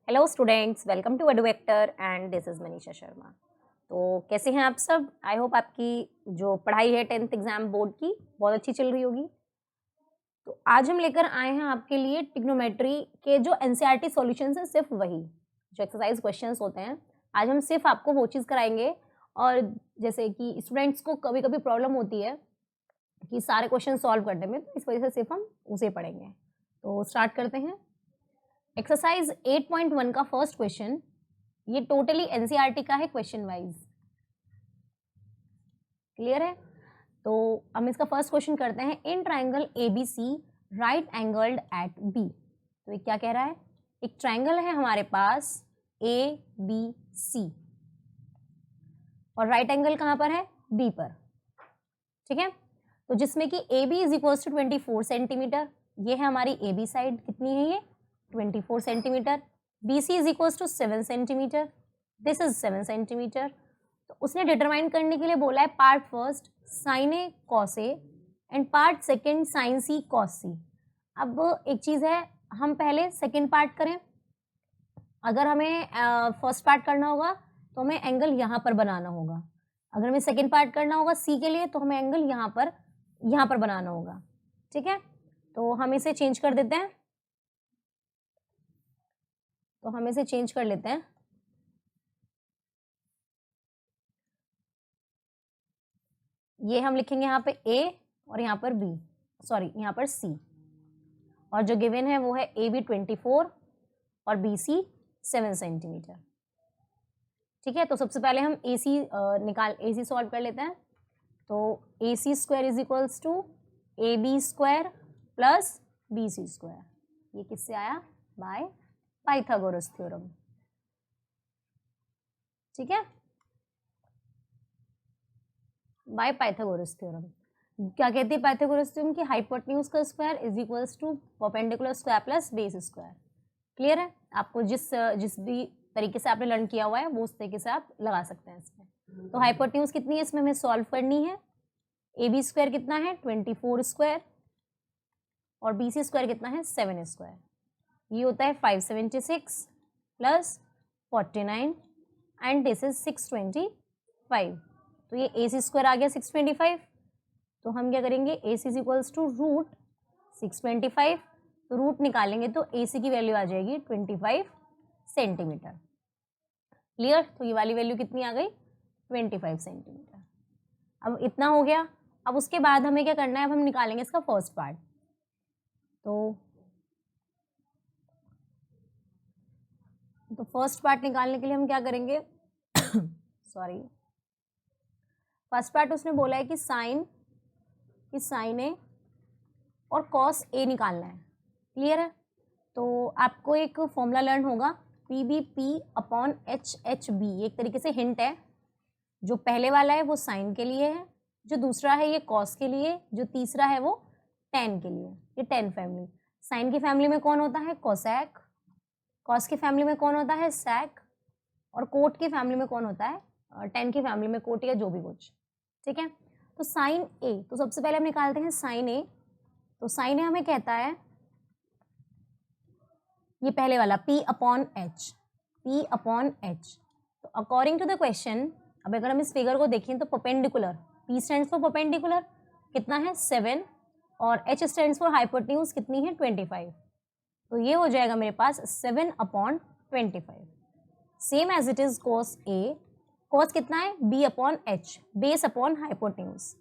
Hello students, welcome to Eduvector and this is Manisha Sharma. तो कैसे हैं आप सब? आई होप आपकी जो पढ़ाई है 10th एग्जाम बोर्ड की बहुत अच्छी चल रही होगी। तो आज हम लेकर आए हैं आपके लिए ट्रिग्नोमेट्री के जो एनसीईआरटी सॉल्यूशंस है, सिर्फ वही जो एक्सरसाइज क्वेश्चंस होते हैं। आज हम सिर्फ आपको वो चीज़ कराएंगे। और जैसे कि स्टूडेंट्स को कभी कभी प्रॉब्लम होती है कि सारे क्वेश्चन सॉल्व करने में, तो इस वजह से सिर्फ हम उसे पढ़ेंगे। तो स्टार्ट करते हैं। एक्सरसाइज 8.1 का फर्स्ट क्वेश्चन, ये टोटली एनसीईआरटी का है, क्वेश्चन वाइज। क्लियर है? तो हम इसका फर्स्ट क्वेश्चन करते हैं। In triangle ABC right angled at B. तो ये क्या कह रहा है? एक ट्राइंगल है हमारे पास ए बी सी, और राइट एंगल कहाँ पर है? बी पर। ठीक है, तो जिसमें कि A B is equal to 24 centimetre. ये है हमारी ए बी साइड, कितनी है ये? 24 centimetre. B C is equal to 7 centimetre, this is 7 centimetre. तो उसने डिटरमाइन करने के लिए बोला है part first sine A cos A and part second sine C cos C. अब एक चीज़ है, हम पहले सेकेंड पार्ट करें। अगर हमें फर्स्ट पार्ट करना होगा तो हमें एंगल यहाँ पर बनाना होगा। अगर हमें सेकेंड पार्ट करना होगा सी के लिए, तो हमें एंगल यहाँ पर बनाना होगा। ठीक है, तो हम इसे चेंज कर देते हैं। तो हम इसे चेंज कर लेते हैं। ये हम लिखेंगे यहाँ पे A और यहाँ पर B, सॉरी यहाँ पर C। और जो गिवन है वो है AB 24 और BC 7 सेंटीमीटर। ठीक है, तो सबसे पहले हम AC सॉल्व कर लेते हैं। तो AC square is equals to AB square plus BC square. ये किससे आया? By Pythagoras theorem. ठीक है, बाय पाइथागोरस थ्योरम। क्या कहती है पाइथागोरस थ्योरम? कि हाइपोटेन्यूज का square is equals to perpendicular square plus base square. Clear है? आपको जिस भी तरीके से आपने लर्न किया हुआ है वो उस तरीके से आप लगा सकते हैं इसमें। तो हाइपोटेन्यूज कितनी है इसमें हमें सॉल्व करनी है। ए बी स्क्वायर कितना है? 24 स्क्वायर, और बी सी स्क्वायर कितना है? 7 स्क्वायर। ये होता है 576 प्लस 49 एंड दिस इज 625। तो ये ए सी स्क्वायर आ गया 625। तो हम क्या करेंगे? ए सी इज इक्वल्स टू रूट 625। तो रूट निकालेंगे तो ए सी की वैल्यू आ जाएगी 25 सेंटीमीटर। क्लियर? तो ये वाली वैल्यू कितनी आ गई? 25 सेंटीमीटर। अब इतना हो गया। अब उसके बाद हमें क्या करना है? अब हम निकालेंगे इसका फर्स्ट पार्ट। तो फर्स्ट पार्ट निकालने के लिए हम क्या करेंगे? सॉरी, फर्स्ट पार्ट उसने बोला है कि साइन ए और कॉस ए निकालना है। क्लियर है? तो आपको एक फॉर्मूला लर्न होगा, P B P upon H H B. एक तरीके से हिंट है। जो पहले वाला है वो साइन के लिए है, जो दूसरा है ये कॉस के लिए, जो तीसरा है वो टेन के लिए। ये टेन फैमिली। साइन की फैमिली में कौन होता है? कोसेक। कॉस की फैमिली में कौन होता है? सेक। और कोट की फैमिली में कौन होता है? टेन की फैमिली में कोट या जो भी कुछ। ठीक है, तो साइन ए, तो सबसे पहले हम निकालते हैं साइन ए। तो साइन ए हमें कहता है ये पहले वाला P अपॉन एच। तो अकॉर्डिंग टू द क्वेश्चन, अब अगर हम इस फिगर को देखें तो perpendicular, P stands for perpendicular, कितना है? 7, और H स्टैंड्स फॉर हाइपोटेन्यूज, कितनी है? 25। तो ये हो जाएगा मेरे पास 7 upon 25। Same as it is cos A. Cos कितना है? B upon H, base upon hypotenuse.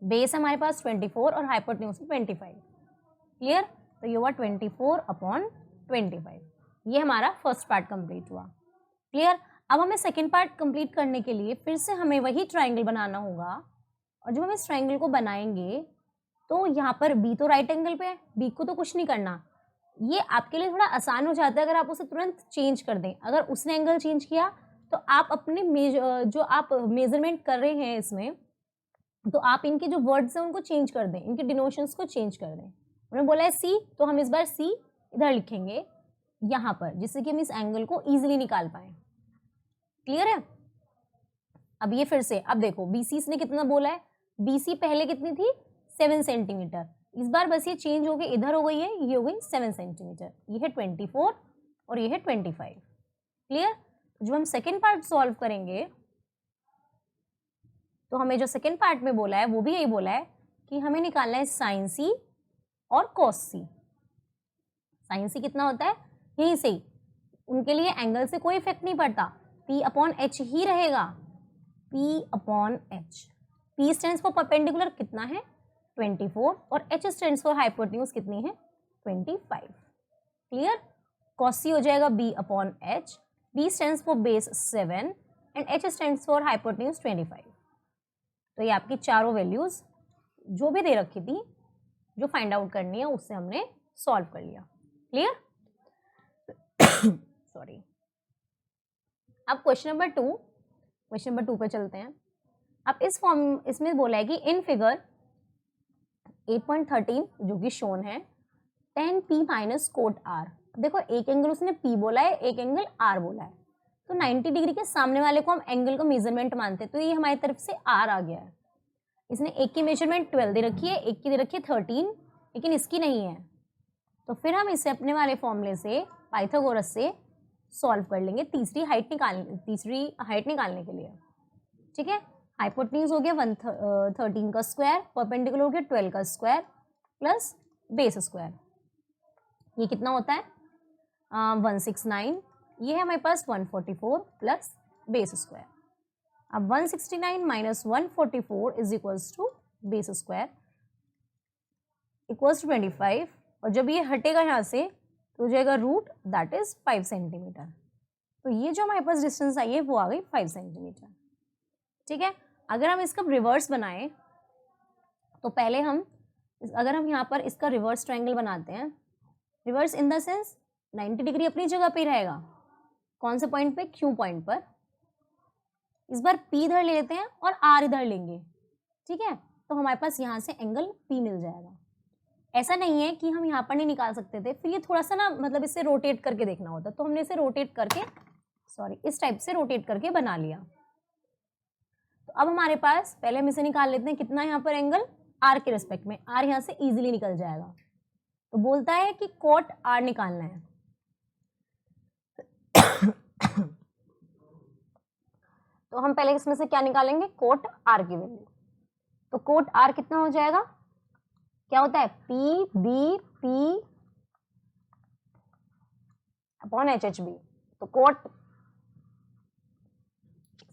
Base हमारे पास 24 और हाइपोटेन्यूज 25। क्लियर? तो ये हुआ 24 अपॉन 25। ये हमारा फर्स्ट पार्ट कंप्लीट हुआ। क्लियर? अब हमें सेकेंड पार्ट कंप्लीट करने के लिए फिर से हमें वही ट्राइंगल बनाना होगा। और जब हम इस ट्राइंगल को बनाएंगे तो यहाँ पर बी तो राइट एंगल पे है, बी को तो कुछ नहीं करना। ये आपके लिए थोड़ा आसान हो जाता है अगर आप उसे तुरंत चेंज कर दें। अगर उसने एंगल चेंज किया तो आप अपने जो आप मेजरमेंट कर रहे हैं इसमें, तो आप इनके जो वर्ड्स हैं उनको चेंज कर दें, इनके डिनोशंस को चेंज कर दें। उन्होंने बोला है सी, तो हम इस बार सी इधर लिखेंगे यहाँ पर, जिससे कि हम इस एंगल को इजीली निकाल पाए। क्लियर है? अब ये फिर से, अब देखो BC ने कितना बोला है? BC पहले कितनी थी? 7 सेंटीमीटर। इस बार बस ये चेंज हो गई, इधर हो गई है, ये हो गई 7 सेंटीमीटर, ये है 24 और ये है 25। क्लियर? जब हम सेकेंड पार्ट सॉल्व करेंगे तो हमें जो सेकेंड पार्ट में बोला है वो भी यही बोला है कि हमें निकालना है साइन सी और कॉस सी। साइन सी कितना होता है, यहीं से ही, उनके लिए एंगल से कोई इफेक्ट नहीं पड़ता, P अपॉन एच ही रहेगा, P upon H. P stands for perpendicular कितना है 24 और H स्टैंड्स फॉर हाइपोटेन्यूज कितनी है 25। क्लियर? कॉस सी हो जाएगा B upon H, B stands for base 7 and H stands for hypotenuse 25। तो ये आपकी चारों वैल्यूज जो भी दे रखी थी, जो फाइंड आउट करनी है उससे हमने सॉल्व कर लिया। क्लियर? सॉरी। अब क्वेश्चन नंबर 2 पे चलते हैं। अब इसमें बोला है कि इन फिगर 8.13 जो कि शोन है 10p माइनस कोट r। देखो एक एंगल उसने p बोला है, एक एंगल r बोला है, तो 90 डिग्री के सामने वाले को हम एंगल का मेजरमेंट मानते हैं, तो ये हमारी तरफ से r आ गया है। इसने एक की मेजरमेंट 12 दे रखी है, एक की दे रखी है 13, लेकिन इसकी नहीं है, तो फिर हम इसे अपने वाले फॉर्मूले से पाइथागोरस से सॉल्व कर लेंगे तीसरी हाइट निकालने के लिए। ठीक है? हाइपोटेन्यूज हो गया 113 का स्क्वायर, परपेंडिकुलर हो गया 12 का स्क्वायर प्लस बेस स्क्वायर, ये कितना होता है 169। ये है हमारे पास 144 प्लस बेस स्क्वायर। अब 169 minus 144 is equals to base square equals to 25, और जब ये हटेगा यहाँ से तो हो जाएगा रूट, दैट इज 5 सेंटीमीटर। तो ये जो हमारे पास डिस्टेंस आई है वो आ गई 5 सेंटीमीटर। ठीक है? अगर हम इसका रिवर्स बनाएं तो पहले अगर हम यहाँ पर इसका रिवर्स ट्रायंगल बनाते हैं, reverse in the sense 90 degree अपनी जगह पे रहेगा, कौन से पॉइंट पे, Q पॉइंट पर। इस बार P इधर ले लेते हैं और R इधर लेंगे। ठीक है? तो हमारे पास यहाँ से एंगल P मिल जाएगा। ऐसा नहीं है कि हम यहाँ पर नहीं निकाल सकते थे, फिर ये थोड़ा सा ना मतलब इसे रोटेट करके देखना होता, तो हमने इसे रोटेट करके इस टाइप से रोटेट करके बना लिया। तो अब हमारे पास पहले हम इसे निकाल लेते हैं, कितना यहाँ पर एंगल R के रिस्पेक्ट में, R यहाँ से इजीली निकल जाएगा। तो बोलता है कि कोट R निकालना है। तो हम पहले इसमें से क्या निकालेंगे, कोट R की वैल्यू। तो कोट R कितना हो जाएगा, क्या होता है P B P upon HHB। तो कोट,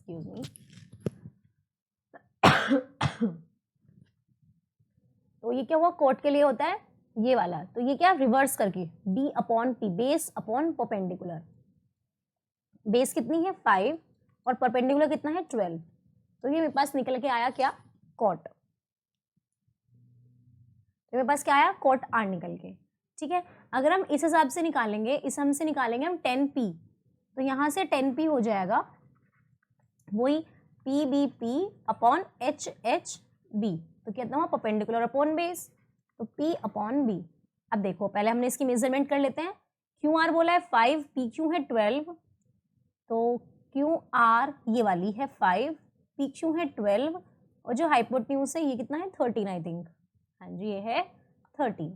एक्सक्यूज मी, तो ये क्या हुआ, कोट के लिए होता है ये वाला, तो ये क्या रिवर्स करके B upon P, base upon perpendicular. Base कितनी है 5 और परपेंडिकुलर कितना है 12, तो ये मेरे पास निकल के आया क्या, कोट। तो मेरे पास क्या आया, कोट R निकल के। ठीक है? अगर हम इस हिसाब से निकालेंगे, इस हम से निकालेंगे हम 10p, तो यहाँ से 10p हो जाएगा वही PBP अपॉन HHB, तो कितना हुआ परपेंडिकुलर अपॉन बेस, तो P अपॉन B। अब देखो पहले हमने इसकी मेजरमेंट कर लेते हैं। QR बोला है 5, PQ है 12, तो QR ये वाली है 5, PQ है 12, और जो हाइपोटेन्यूज है ये कितना है 13 आई थिंक, हाँ जी ये है 13।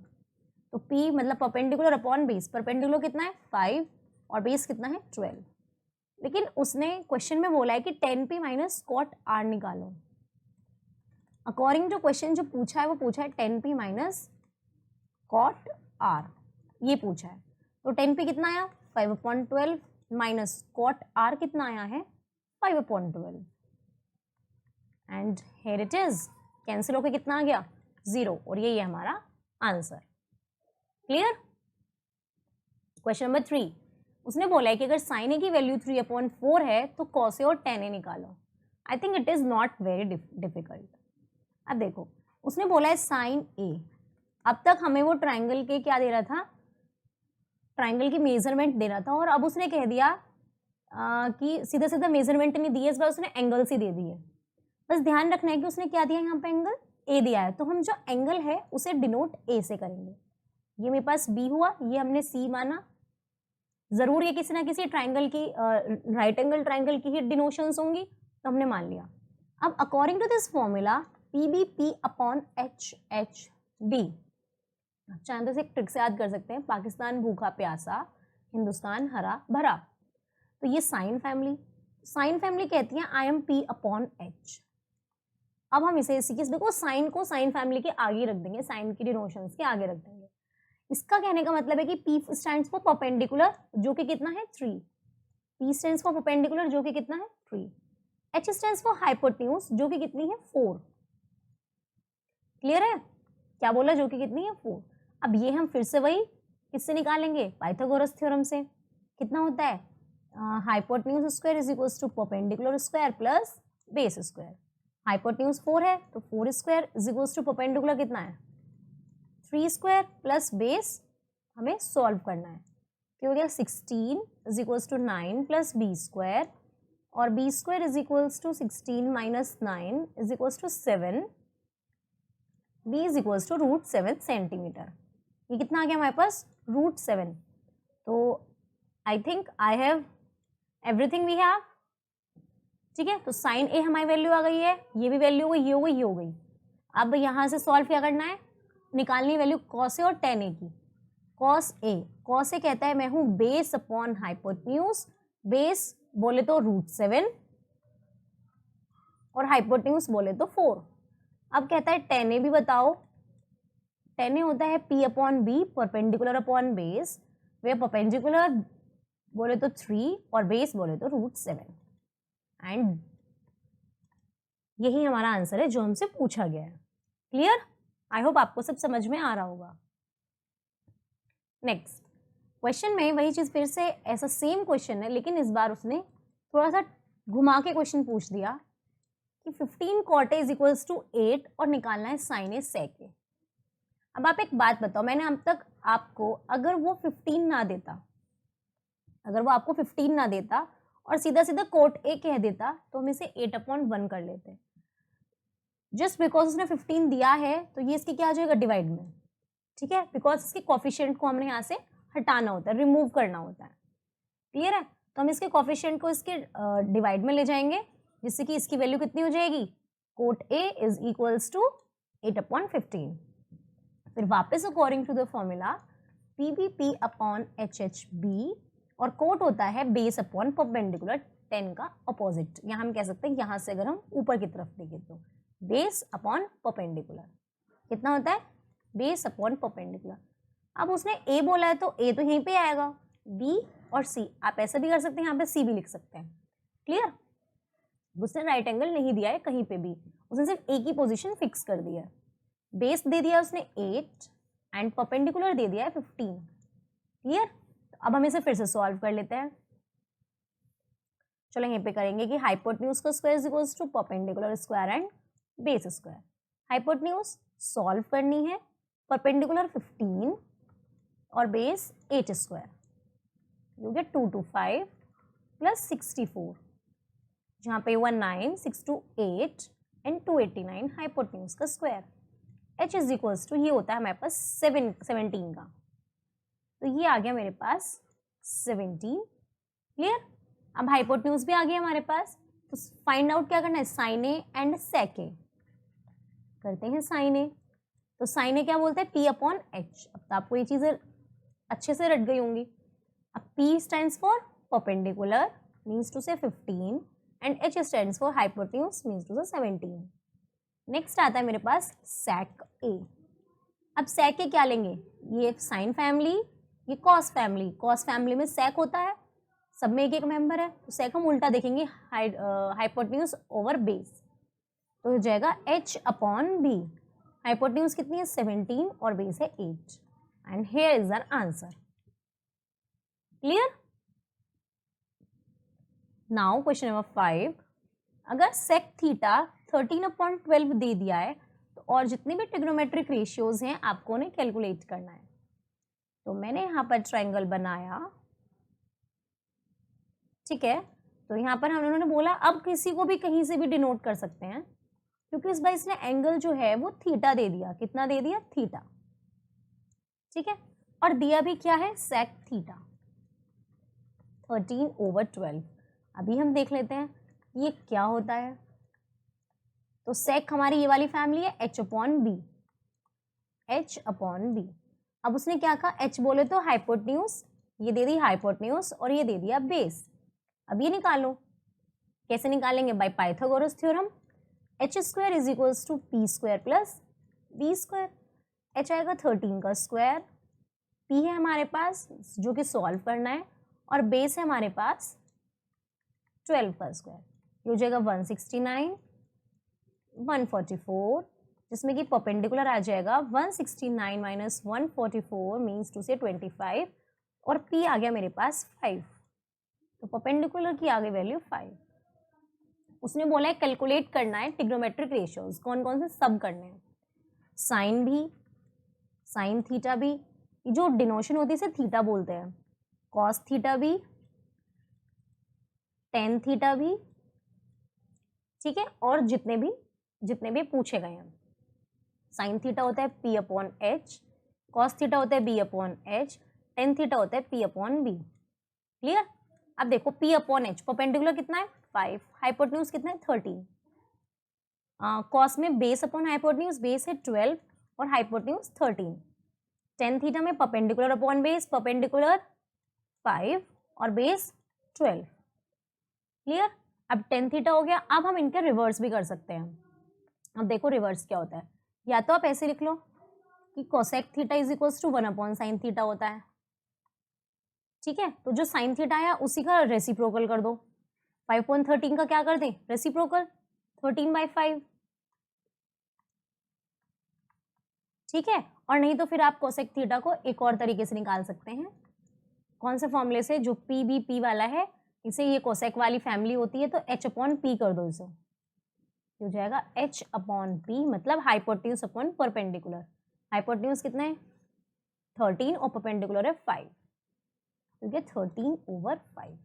तो P मतलब परपेंडिकुलर अपॉन बेस, परपेंडिकुलर कितना है 5 और बेस कितना है 12, लेकिन उसने क्वेश्चन में बोला है कि 10p माइनस कोट R निकालो। अकॉर्डिंग टू क्वेश्चन जो पूछा है वो पूछा है 10p माइनस कोट R, ये पूछा है। तो 10p कितना आया 5/12 माइनस कोट R कितना आया है 5/12, and here it is, cancel होकर कितना आ गया 0, और यही है हमारा आंसर। क्लियर? क्वेश्चन नंबर 3, उसने बोला है कि अगर साइन ए की वैल्यू 3/4 है तो कॉस ए और tan ए निकालो। I think it is not very difficult. अब देखो उसने बोला है साइन ए, अब तक हमें वो ट्राइंगल के क्या दे रहा था, ट्राइंगल की मेजरमेंट दे रहा था, और अब उसने कह दिया कि सीधा सीधा मेजरमेंट नहीं दी है, इस बार उसने एंगल्स ही दे दिए। बस ध्यान रखना है कि उसने क्या दिया, यहाँ पे एंगल ए दिया है, तो हम जो एंगल है उसे डिनोट ए से करेंगे। ये मेरे पास बी हुआ, ये हमने सी माना, जरूर ये किसी ना किसी ट्राइंगल की राइट एंगल ट्राइंगल की ही डिनोशंस होंगी, तो हमने मान लिया। अब according to this formula PBP upon HHB, चाहे तो इसे एक ट्रिक से याद कर सकते हैं, पाकिस्तान भूखा प्यासा, हिंदुस्तान हरा भरा। तो ये साइन फैमिली कहती है I am P upon H. अब हम इसे देखो साइन को साइन फैमिली के आगे रख देंगे, साइन की डिनोशंस के आगे रख देंगे। इसका कहने का मतलब है कि P स्टैंड्स फॉर परपेंडिकुलर जो कि कितना है 3, P स्टैंड्स फॉर परपेंडिकुलर जो कि कितना है 3, H स्टैंड्स फॉर हाइपोटेन्यूज जो कि कितनी है 4। क्लियर है? क्या बोला? जो कि कितनी है 4। अब ये हम फिर से वही किससे निकालेंगे? पाइथागोरस थ्योरम से। कितना होता है? Hypotenuse square is equals to perpendicular square plus base square. Hypotenuse 4 है तो 4 square is equals to perpendicular कितना है 3 स्क्वायर प्लस बेस हमें सॉल्व करना है। क्या हो गया? 16 is equals to 9 plus B square, और B square is equals to 16 minus 9 is equals to 7, B is equals to √7 centimetre. ये कितना आ गया हमारे पास? √7। तो I think I have everything we have. ठीक है, तो साइन ए हमारी वैल्यू आ गई है, ये भी वैल्यू हो गई, ये हो गई, ये हो गई। अब यहाँ से सॉल्व क्या करना है? निकालनी वैल्यू कॉस ए और टेन ए की। कॉस ए कहता है मैं हूं बेस अपॉन हाइपोटेन्यूज, बेस बोले तो √7 और हाइपोटेन्यूज बोले तो 4। अब कहता है टेन ए भी बताओ। टेन ए होता है P upon B, perpendicular upon base, वे परपेंडिकुलर बोले तो 3 और बेस बोले तो √7। एंड यही हमारा आंसर है जो हमसे पूछा गया है। क्लियर? आई होप आपको सब समझ में आ रहा होगा। नेक्स्ट क्वेश्चन में वही चीज फिर से ऐसा सेम क्वेश्चन है, लेकिन इस बार उसने थोड़ा सा घुमा के क्वेश्चन पूछ दिया कि 15 cot A is equals to 8 और निकालना है साइन ए सेक ए। अब आप एक बात बताओ, मैंने अब तक आपको अगर वो 15 ना देता, अगर वो आपको 15 ना देता और सीधा सीधा cot A कह देता तो हम इसे 8/1 कर लेते। जस्ट बिकॉज उसने 15 दिया है तो ये इसकी क्या आ जाएगा? डिवाइड में। ठीक है, बिकॉज इसके कॉफिशिएंट को हमने यहाँ से हटाना होता है, रिमूव करना होता है। क्लियर है? तो हम इसके कॉफिशिएंट को इसके डिवाइड में ले जाएंगे, जिससे कि इसकी वैल्यू कितनी हो जाएगी? cot A is equals to 8/15। फिर वापस according to the formula PBP upon HHB, और कोट होता है बेस अपॉन परपेंडिकुलर 10 का अपोजिट। यहाँ हम कह सकते हैं, यहाँ से अगर हम ऊपर की तरफ देखें तो बेस अपॉन परपेंडिकुलर कितना होता है? Base upon perpendicular. अब उसने A बोला है तो A तो यहीं पे आएगा, B और C आप ऐसा भी कर सकते हैं, यहाँ पे C भी लिख सकते हैं। क्लियर? उसने राइट एंगल नहीं दिया है कहीं पे भी, उसने सिर्फ A की पोजीशन फिक्स कर दी है। बेस दे दिया उसने 8 एंड परपेंडिकुलर दे दिया है 15। क्लियर? अब हम इसे फिर से सॉल्व कर लेते हैं। चलो यहीं पे करेंगे कि हाइपोटेन्यूज का square is equals to perpendicular square and base square. Hypotenuse solve करनी है, परपेंडिकुलर 15 और base 8 square, you get 2 to 5 plus 64, जहाँ पे 19, 6 to 8 एंड 289 हाइपोटेन्यूज का square. H is equals to ये होता है हमारे पास 17 का, तो ये आ गया मेरे पास 17। क्लियर? अब हाइपोटेन्यूज भी आ गया हमारे पास, तो फाइंड आउट क्या करना है? साइन ए एंड सेक ए। करते हैं साइन ए, तो साइन ए क्या बोलते हैं? P upon H। अब तो आपको ये चीजें अच्छे से रट गई होंगी। अब P stands for perpendicular means to say 15 and H stands for hypotenuse means to say 17। Next आता है मेरे पास सेक ए। अब सेक ए क्या लेंगे? ये साइन फैमिली, ये कॉस फैमिली। कॉस फैमिली में सेक होता है, सब में एक एक मेंबर है, तो सेक हम उल्टा देखेंगे, हाइपोटेन्यूज ओवर बेस, तो हो जाएगा H अपॉन बी। हाइपोटेन्यूज कितनी है? 17 और बेस है 8 and here is our answer. Clear? Now question number 5, अगर सेक थीटा 13/12 दे दिया है तो और जितने भी ट्रिग्नोमेट्रिक रेशियोज हैं आपको उन्हें कैलकुलेट करना है। तो मैंने यहाँ पर ट्रायंगल बनाया, ठीक है, तो यहाँ पर हम उन्होंने बोला अब किसी को भी कहीं से भी डिनोट कर सकते हैं, क्योंकि इस बार इसने एंगल जो है वो थीटा दे दिया। कितना दे दिया? थीटा। ठीक है, और दिया भी क्या है? Sec theta 13/12। अभी हम देख लेते हैं ये क्या होता है। तो सेक हमारी ये वाली फैमिली है H upon B, H upon B. अब उसने क्या कहा, h बोले तो हाइपोटेन्यूज, ये दे दी हाइपोटेन्यूज और ये दे दिया बेस। अब ये निकालो, कैसे निकालेंगे, by Pythagoras theorem. H square is equals to P square plus B square. H आएगा 13 का स्क्वायर, पी है हमारे पास जो कि सॉल्व करना है, और बेस है हमारे पास 12 का स्क्वायर। ये हो जाएगा 169, 144, जिसमें कि परपेंडिकुलर आ जाएगा 169 माइनस 144 मीन्स टू से 25, और पी आ गया मेरे पास 5, तो परपेंडिकुलर की आ गई वैल्यू 5। उसने बोला है कैलकुलेट करना है ट्रिग्नोमेट्रिक रेशियोज, कौन कौन से सब करने हैं, साइन भी, साइन थीटा भी, जो डिनोशन होती है इसे थीटा बोलते हैं, कॉस थीटा भी, टेन थीटा भी, ठीक है, और जितने भी पूछे गए हैं। साइन थीटा होता है P upon H, cos theta होता है B upon H, tan theta होता है पी अपॉन बी। क्लियर। अब देखो पी अपॉन एच, परपेंडिकुलर कितना है 5, हाइपोटेन्यूज कितना है 13, कॉस में बेस अपॉन हाइपोटेन्यूज, बेस है 12 और हाइपोटेन्यूज 13, टेन थीटा में परपेंडिकुलर अपॉन बेस, परपेंडिकुलर 5 और बेस 12। क्लियर। अब टेन थीटा हो गया, अब हम इनके रिवर्स भी कर सकते हैं। अब देखो रिवर्स क्या होता है, या तो आप ऐसे लिख लो कि cosec theta is equals to 1 upon sine theta होता है, ठीक है, तो जो साइन थीटा है उसी का रेसिप्रोकल कर दो, 5.13 का क्या कर दें रेसिप्रोकल, 13/5, ठीक है। और नहीं तो फिर आप कोसेक थीटा को एक और तरीके से निकाल सकते हैं, कौन से फॉर्मूले से, जो पी बी पी वाला है, इसे ये कोसेक वाली फैमिली होती है तो h अपॉन पी कर दो इसे, हो जाएगा h अपॉन पी, मतलब हाइपोटेन्यूज अपॉन परपेंडिकुलर। हाइपोटेन्यूज कितना है 13 और परपेंडिकुलर है 5, तो ये 13/5।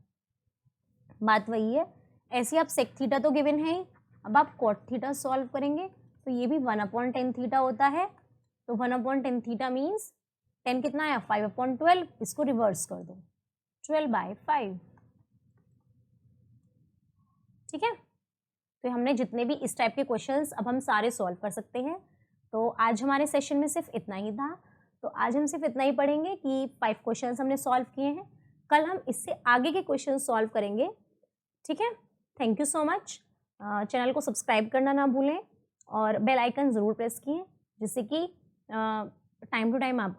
बात वही है, ऐसे आप सेक थीटा तो गिवन है ही, अब आप कॉट थीटा सॉल्व करेंगे तो ये भी 1/10 थीटा होता है, तो 1/10 थीटा मीन्स 10 कितना आया 5/12, इसको रिवर्स कर दो 12/5, ठीक है। तो हमने जितने भी इस टाइप के क्वेश्चंस अब हम सारे सॉल्व कर सकते हैं। तो आज हमारे सेशन में सिर्फ इतना ही था, तो आज हम सिर्फ इतना ही पढ़ेंगे कि 5 क्वेश्चंस हमने सॉल्व किए हैं, कल हम इससे आगे के क्वेश्चन सॉल्व करेंगे, ठीक है। Thank you so much. Channel को सब्सक्राइब करना ना भूलें और बेल आइकन ज़रूर प्रेस किए, जिससे कि टाइम टू टाइम आपको